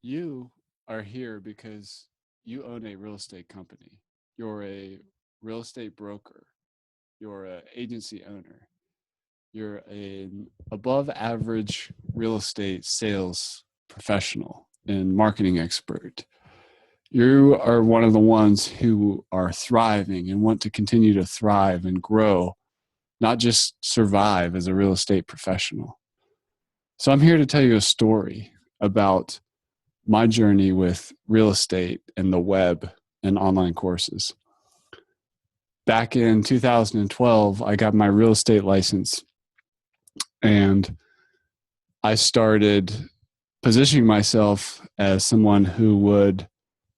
You are here because you own a real estate company. You're a real estate broker. You're an agency owner. You're an above average real estate sales professional and marketing expert. You are one of the ones who are thriving and want to continue to thrive and grow, not just survive as a real estate professional. So I'm here to tell you a story about my journey with real estate and the web and online courses. Back in 2012, I got my real estate license and I started positioning myself as someone who would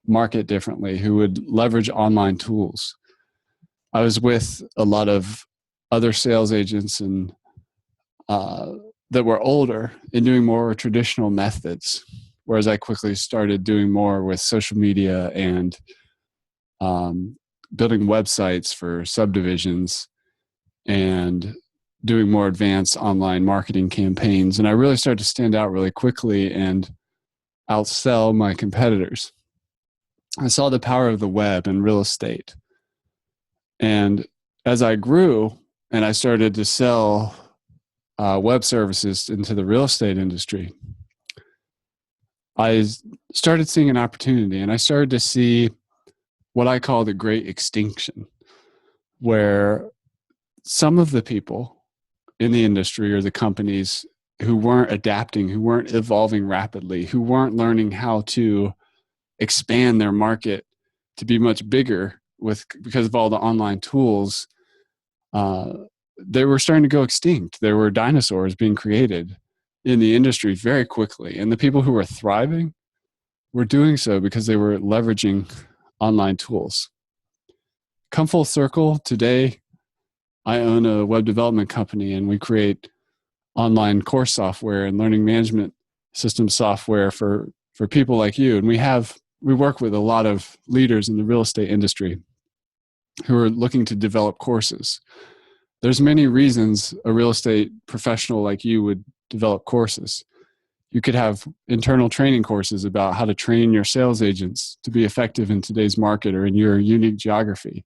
market differently, who would leverage online tools. I was with a lot of other sales agents and that were older and doing more traditional methods, whereas I quickly started doing more with social media and building websites for subdivisions and doing more advanced online marketing campaigns. And I really started to stand out really quickly and outsell my competitors. I saw the power of the web and real estate. And as I grew and I started to sell web services into the real estate industry, I started seeing an opportunity, and I started to see what I call the great extinction, where some of the people in the industry or the companies who weren't adapting, who weren't evolving rapidly, who weren't learning how to expand their market to be much bigger because of all the online tools, they were starting to go extinct. There were dinosaurs being created in the industry very quickly. And the people who were thriving were doing so because they were leveraging online tools. Come full circle, today I own a web development company and we create online course software and learning management system software for people like you. And we work with a lot of leaders in the real estate industry who are looking to develop courses. There's many reasons a real estate professional like you would develop courses. You could have internal training courses about how to train your sales agents to be effective in today's market or in your unique geography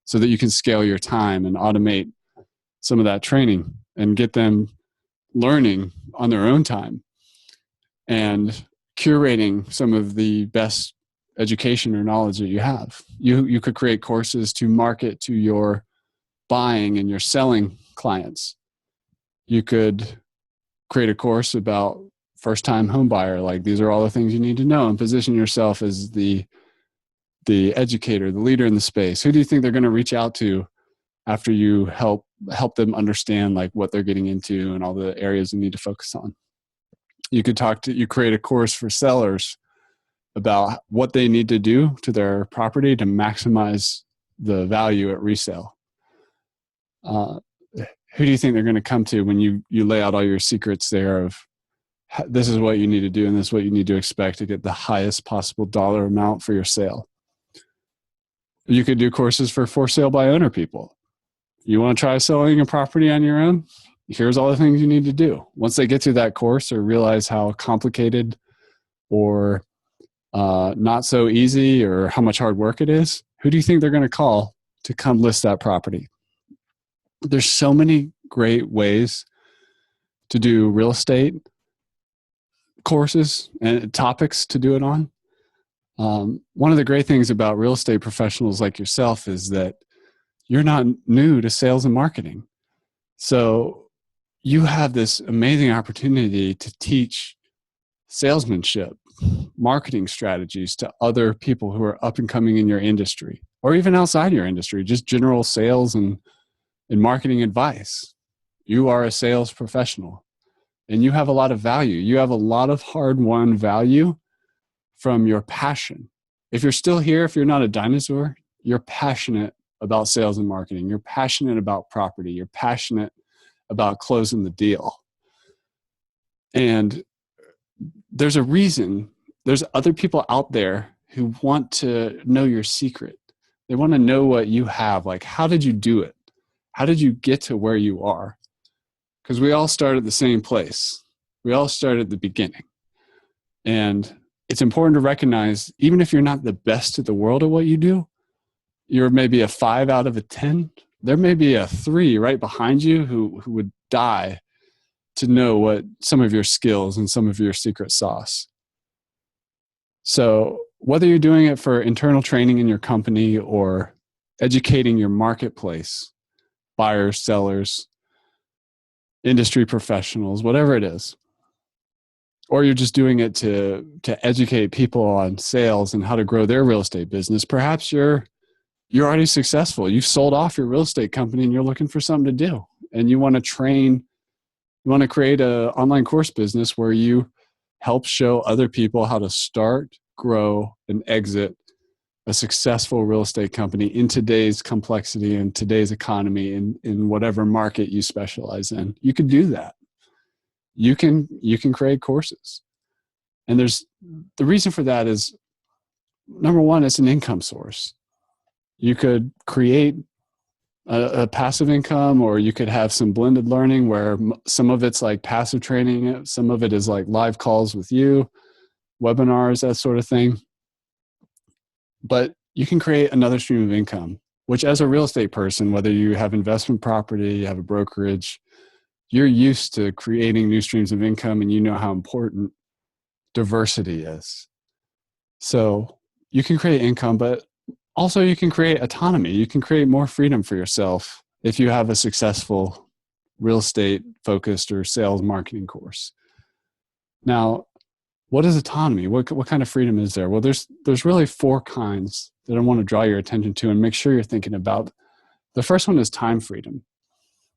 so that you can scale your time and automate some of that training and get them learning on their own time and curating some of the best education or knowledge that you have. You could create courses to market to your buying and your selling clients. You could create a course about first-time home buyer, like these are all the things you need to know, and position yourself as the educator, the leader in the space. Who do you think they're going to reach out to after you help them understand like what they're getting into and all the areas you need to focus on? You create a course for sellers about what they need to do to their property to maximize the value at resale. Who do you think they're going to come to when you lay out all your secrets there of this is what you need to do and this is what you need to expect to get the highest possible dollar amount for your sale? You could do courses for sale by owner people. You want to try selling a property on your own? Here's all the things you need to do. Once they get through that course or realize how complicated or not so easy or how much hard work it is, who do you think they're going to call to come list that property? There's so many great ways to do real estate courses and topics to do it on. One of the great things about real estate professionals like yourself is that you're not new to sales and marketing. So you have this amazing opportunity to teach salesmanship, marketing strategies to other people who are up and coming in your industry or even outside your industry, just general sales and marketing advice. You are a sales professional and you have a lot of value. You have a lot of hard-won value from your passion. If you're still here, if you're not a dinosaur, you're passionate about sales and marketing. You're passionate about property. You're passionate about closing the deal. And there's a reason. There's other people out there who want to know your secret. They want to know what you have. Like, how did you do it? How did you get to where you are? Because we all start at the same place. We all start at the beginning. And it's important to recognize, even if you're not the best in the world at what you do, you're maybe a 5 out of a 10. There may be a 3 right behind you who would die to know what some of your skills and some of your secret sauce. So whether you're doing it for internal training in your company or educating your marketplace, buyers, sellers, industry professionals, whatever it is, or you're just doing it to educate people on sales and how to grow their real estate business, perhaps you're already successful. You've sold off your real estate company and you're looking for something to do. And you want to train, you want to create an online course business where you help show other people how to start, grow, and exit a successful real estate company in today's complexity and today's economy in whatever market you specialize in. You can do that. You can create courses. And there's the reason for that is, number one, it's an income source. You could create a passive income, or you could have some blended learning where some of it's like passive training, some of it is like live calls with you, webinars, that sort of thing. But you can create another stream of income, which as a real estate person, whether you have investment property, you have a brokerage, you're used to creating new streams of income and you know how important diversity is. So you can create income, but also you can create autonomy. You can create more freedom for yourself if you have a successful real estate focused or sales marketing course. Now, what is autonomy? What kind of freedom is there? Well, there's really 4 kinds that I want to draw your attention to and make sure you're thinking about. The first one is time freedom.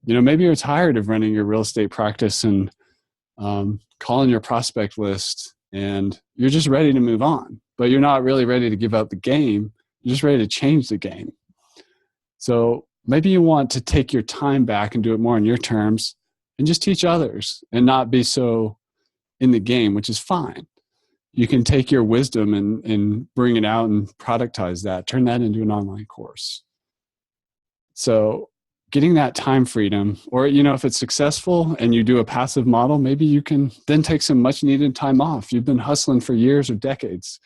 Maybe you're tired of running your real estate practice and calling your prospect list, and you're just ready to move on, but you're not really ready to give up the game. You're just ready to change the game. So maybe you want to take your time back and do it more on your terms and just teach others and not be so in the game, which is fine. You can take your wisdom and bring it out and productize that, turn that into an online course. So getting that time freedom, or, if it's successful and you do a passive model, maybe you can then take some much needed time off. You've been hustling for years or decades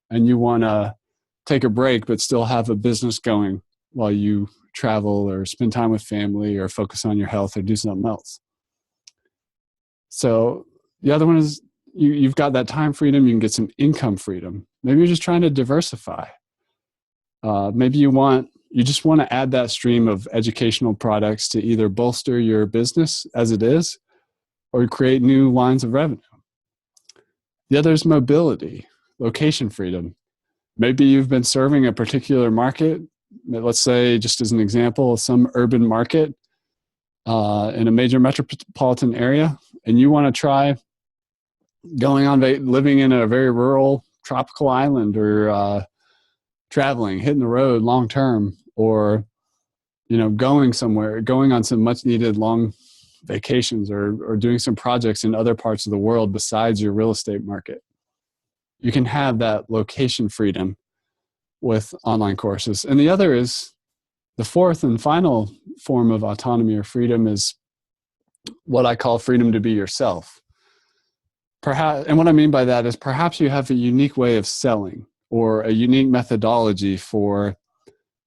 and you want to take a break, but still have a business going while you travel or spend time with family or focus on your health or do something else. So the other one is you've got that time freedom. You can get some income freedom. Maybe you're just trying to diversify. Maybe you just want to add that stream of educational products to either bolster your business as it is or create new lines of revenue. The other is mobility, location freedom. Maybe you've been serving a particular market, let's say, just as an example, some urban market in a major metropolitan area, and you want to try living in a very rural tropical island, or traveling, hitting the road long term, or going somewhere, going on some much needed long vacations, or doing some projects in other parts of the world besides your real estate market. You can have that location freedom with online courses. And the other is, the fourth and final form of autonomy or freedom is what I call freedom to be yourself. Perhaps, and what I mean by that is perhaps you have a unique way of selling or a unique methodology for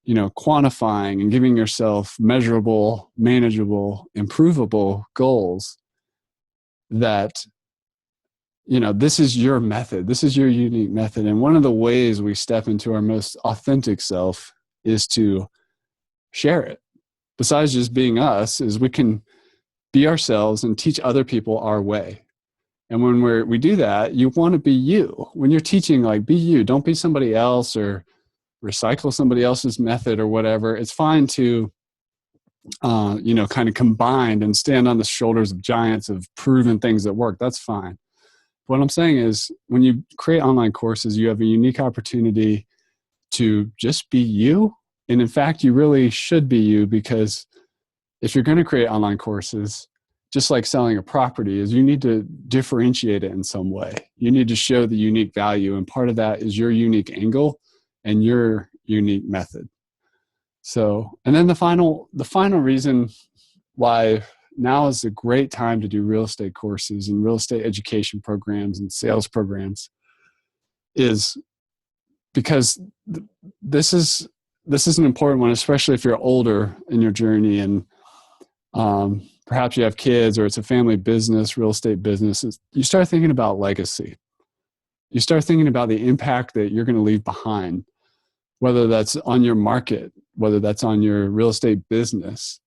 quantifying and giving yourself measurable, manageable, improvable goals that this is your method. This is your unique method. And one of the ways we step into our most authentic self is to share it. Besides just being us, is we can be ourselves and teach other people our way. And when we do that, you want to be you. When you're teaching, be you. Don't be somebody else or recycle somebody else's method or whatever. It's fine to, kind of combine and stand on the shoulders of giants of proven things that work. That's fine. What I'm saying is, when you create online courses, you have a unique opportunity to just be you. And in fact, you really should be you, because if you're going to create online courses, just like selling a property, is you need to differentiate it in some way. You need to show the unique value. And part of that is your unique angle and your unique method. So, and then the final reason why now is a great time to do real estate courses and real estate education programs and sales programs is because this is an important one, especially if you're older in your journey and perhaps you have kids or it's a family business, real estate business. You start thinking about legacy. You start thinking about the impact that you're going to leave behind, whether that's on your market, whether that's on your real estate business,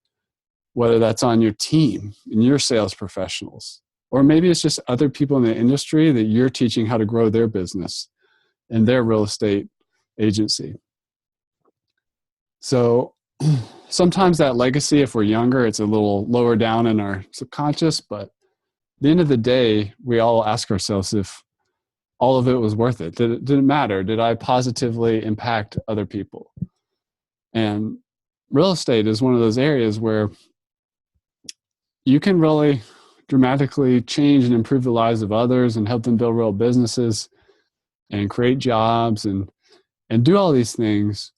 whether that's on your team and your sales professionals, or maybe it's just other people in the industry that you're teaching how to grow their business and their real estate agency. So sometimes that legacy, if we're younger, it's a little lower down in our subconscious, but at the end of the day, we all ask ourselves if all of it was worth it. Did it matter? Did I positively impact other people? And real estate is one of those areas where you can really dramatically change and improve the lives of others and help them build real businesses and create jobs and do all these things,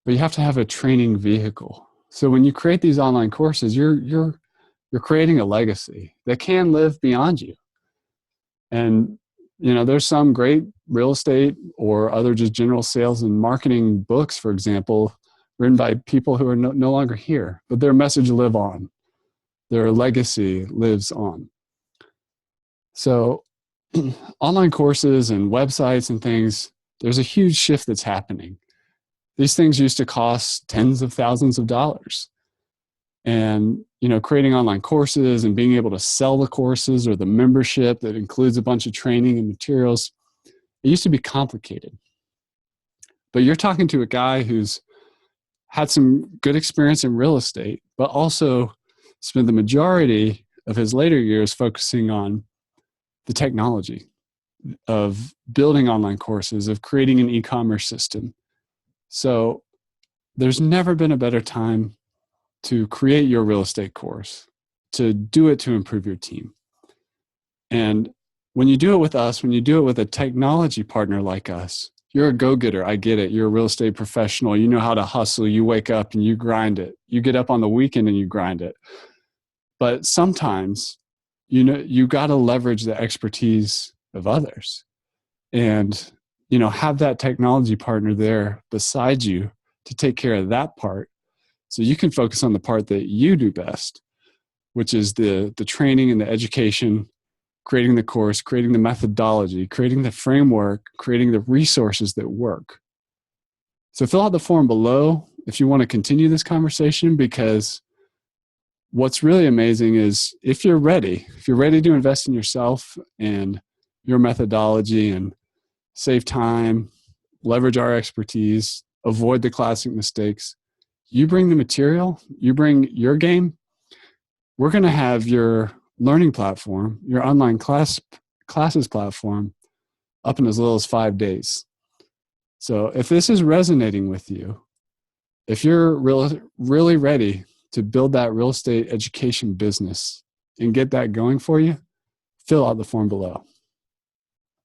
but you have to have a training vehicle. So when you create these online courses, you're creating a legacy that can live beyond you. And there's some great real estate or other just general sales and marketing books, for example, written by people who are no longer here, but their message live on. Their legacy lives on. So online courses and websites and things, there's a huge shift that's happening. These things used to cost tens of thousands of dollars. And, creating online courses and being able to sell the courses or the membership that includes a bunch of training and materials, it used to be complicated. But you're talking to a guy who's had some good experience in real estate, but also spent the majority of his later years focusing on the technology of building online courses, of creating an e-commerce system. So there's never been a better time to create your real estate course, to do it to improve your team. And when you do it with us, when you do it with a technology partner like us, you're a go-getter. I get it. You're a real estate professional. You know how to hustle. You wake up and you grind it. You get up on the weekend and you grind it. But sometimes, you got to leverage the expertise of others and, have that technology partner there beside you to take care of that part. So you can focus on the part that you do best, which is the training and the education, creating the course, creating the methodology, creating the framework, creating the resources that work. So fill out the form below if you want to continue this conversation, because what's really amazing is if you're ready to invest in yourself and your methodology and save time, leverage our expertise, avoid the classic mistakes, you bring the material, you bring your game, we're going to have your learning platform, your online classes platform up in as little as 5 days. So if this is resonating with you, if you're really ready to build that real estate education business and get that going for you, fill out the form below.